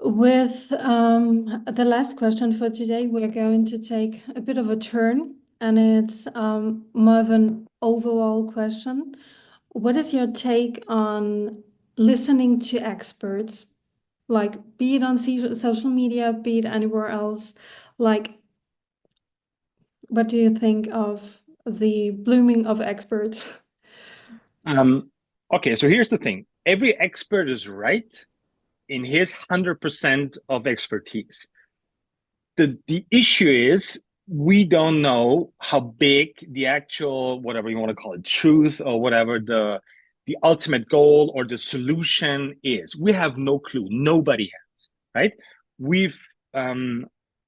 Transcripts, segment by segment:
With the last question for today, we're going to take a bit of a turn, and it's more of an overall question. What is your take on listening to experts, like be it on social media, be it anywhere else? Like, what do you think of the blooming of experts? Um, okay, so here's the thing. Every expert is right in his 100% of expertise. The issue is we don't know how big the actual, whatever you want to call it, truth or whatever the ultimate goal or the solution is. We have no clue. Nobody has, right? We've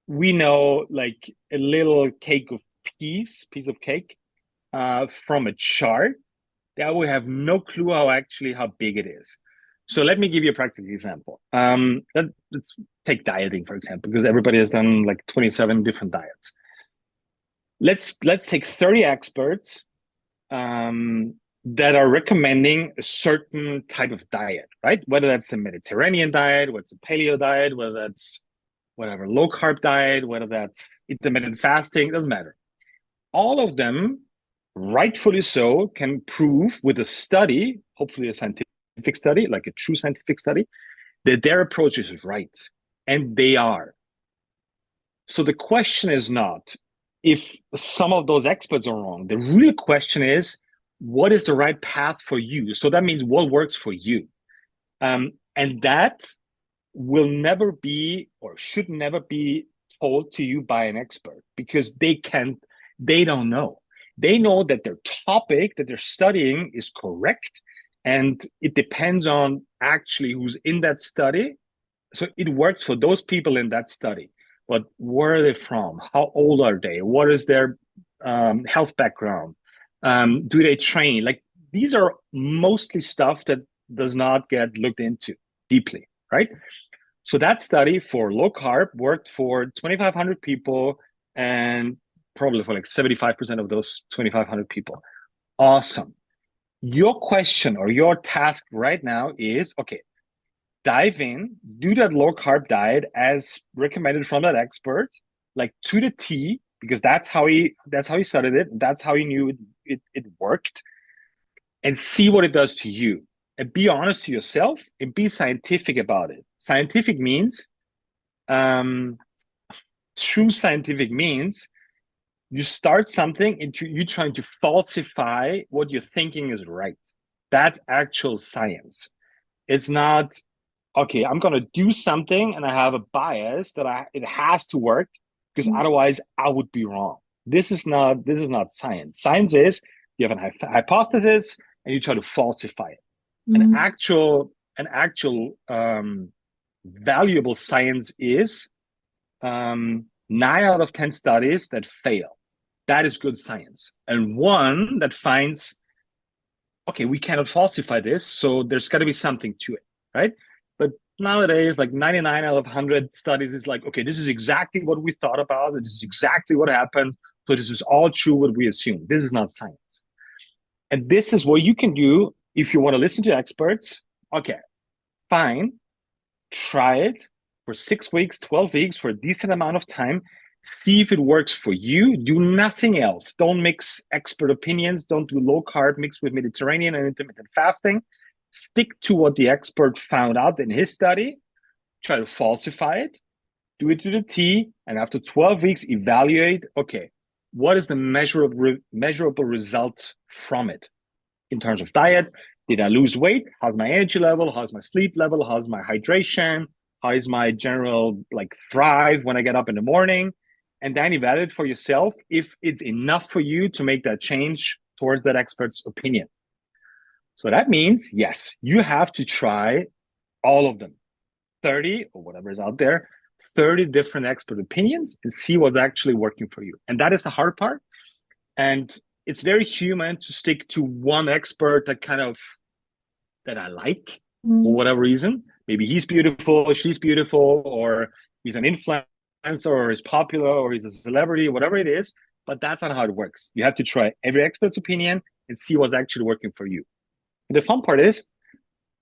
we know like a little cake of piece of cake from a chart that we have no clue how big it is. So let me give you a practical example. Let's take dieting, for example, because everybody has done like 27 different diets. Let's take 30 experts that are recommending a certain type of diet, right? Whether that's the Mediterranean diet, whether it's a paleo diet, whether that's whatever low carb diet, whether that's intermittent fasting, doesn't matter. All of them, rightfully so, can prove with a study, hopefully a scientific study, like a true scientific study, that their approach is right. And they are. So the question is not if some of those experts are wrong. The real question is, what is the right path for you? So that means what works for you. And that will never be or should never be told to you by an expert because they don't know. They know that their topic that they're studying is correct, and it depends on actually who's in that study. So it works for those people in that study. But where are they from? How old are they? What is their health background? Do they train? Like these are mostly stuff that does not get looked into deeply, right? So that study for low carb worked for 2,500 people and probably for like 75% of those 2,500 people. Awesome. Your question or your task right now is okay, dive in, do that low carb diet as recommended from that expert, like to the T, because that's how he studied it. That's how he knew it worked, and see what it does to you. And be honest to yourself and be scientific about it. Scientific means um, true scientific means you start something and you're trying to falsify what you're thinking is right. That's actual science. It's not, okay, I'm going to do something and I have a bias that it has to work because otherwise I would be wrong. This is not science. Science is you have a hypothesis and you try to falsify it. An Mm. actual valuable science is 9 out of 10 studies that fail. That is good science. And one that finds, okay, we cannot falsify this, so there's got to be something to it, right? But nowadays, like 99 out of 100 studies is like, okay, this is exactly what we thought about. This is exactly what happened. So this is all true what we assume. This is not science. And this is what you can do if you want to listen to experts. Okay, fine, try it for 6 weeks, 12 weeks, for a decent amount of time. See if it works for you. Do nothing else. Don't mix expert opinions. Don't do low carb mixed with Mediterranean and intermittent fasting. Stick to what the expert found out in his study. Try to falsify it. Do it to the T. And after 12 weeks, evaluate, okay, what is the measurable result from it in terms of diet? Did I lose weight? How's my energy level? How's my sleep level? How's my hydration? How is my general like thrive when I get up in the morning? And then evaluate for yourself if it's enough for you to make that change towards that expert's opinion. So that means, yes, you have to try all of them, 30 or whatever is out there, 30 different expert opinions and see what's actually working for you. And that is the hard part. And it's very human to stick to one expert that I like for Mm. whatever reason. Maybe he's beautiful, she's beautiful, or he's an influencer, or he's popular, or he's a celebrity, whatever it is. But that's not how it works. You have to try every expert's opinion and see what's actually working for you. And the fun part is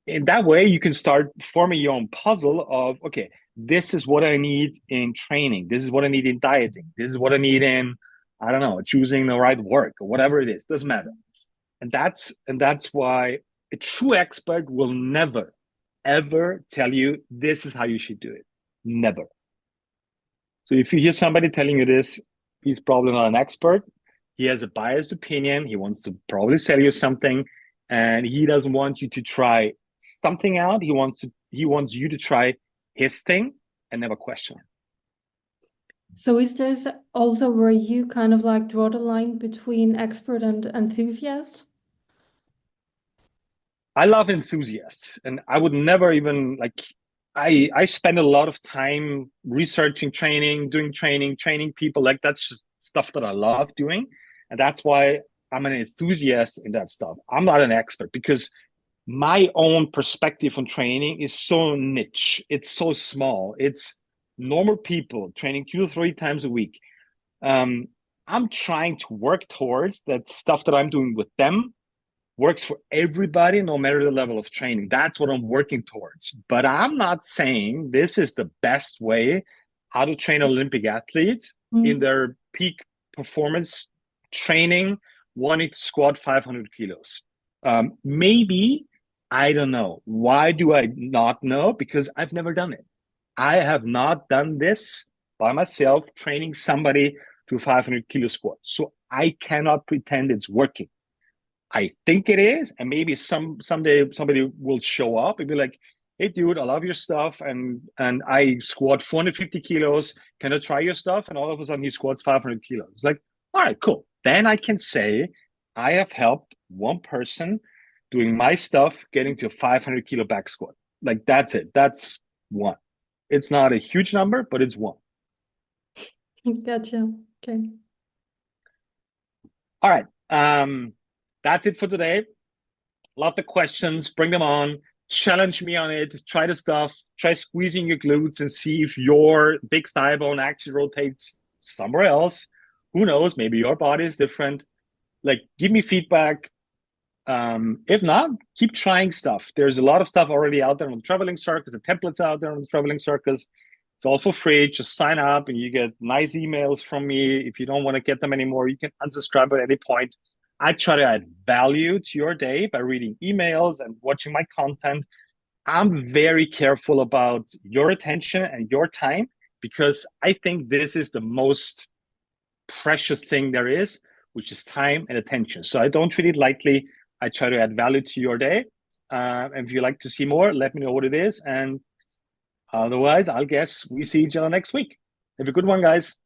in that way, you can start forming your own puzzle of, okay, this is what I need in training. This is what I need in dieting. This is what I need in, I don't know, choosing the right work or whatever it is. Doesn't matter. And that's why a true expert will never, ever tell you this is how you should do it. Never. So if you hear somebody telling you this, he's probably not an expert. He has a biased opinion. He wants to probably sell you something, and he doesn't want you to try something out. He wants you to try his thing and never question it. So is this also where you kind of like draw the line between expert and enthusiast? I love enthusiasts, and I would never even like. I spend a lot of time researching training, doing training, training people. Like that's just stuff that I love doing, and that's why I'm an enthusiast in that stuff. I'm not an expert because my own perspective on training is so niche. It's so small. It's normal people training 2 to 3 times a week. Um, I'm trying to work towards that stuff that I'm doing with them works for everybody, no matter the level of training. That's what I'm working towards. But I'm not saying this is the best way how to train Olympic athletes in Mm. their peak performance training, wanting to squat 500 kilos. Maybe, I don't know. Why do I not know? Because I've never done it. I have not done this by myself, training somebody to 500 kilo squat. So I cannot pretend it's working. I think it is, and maybe someday somebody will show up and be like, "Hey, dude, I love your stuff, and I squat 450 kilos. Can I try your stuff?" And all of a sudden, he squats 500 kilos. It's like, all right, cool. Then I can say I have helped one person doing my stuff getting to a 500 kilo back squat. Like that's it. That's one. It's not a huge number, but it's one. Gotcha. Okay. All right. That's it for today. Love the questions, bring them on, challenge me on it, try the stuff, try squeezing your glutes and see if your big thigh bone actually rotates somewhere else. Who knows? Maybe your body is different. Like, give me feedback. If not, keep trying stuff. There's a lot of stuff already out there on the traveling circus, the templates out there on the traveling circus. It's all for free. Just sign up and you get nice emails from me. If you don't want to get them anymore, you can unsubscribe at any point. I try to add value to your day by reading emails and watching my content. I'm very careful about your attention and your time because I think this is the most precious thing there is, which is time and attention. So I don't treat it lightly. I try to add value to your day. And if you'd like to see more, let me know what it is. And otherwise, I'll guess we see each other next week. Have a good one, guys.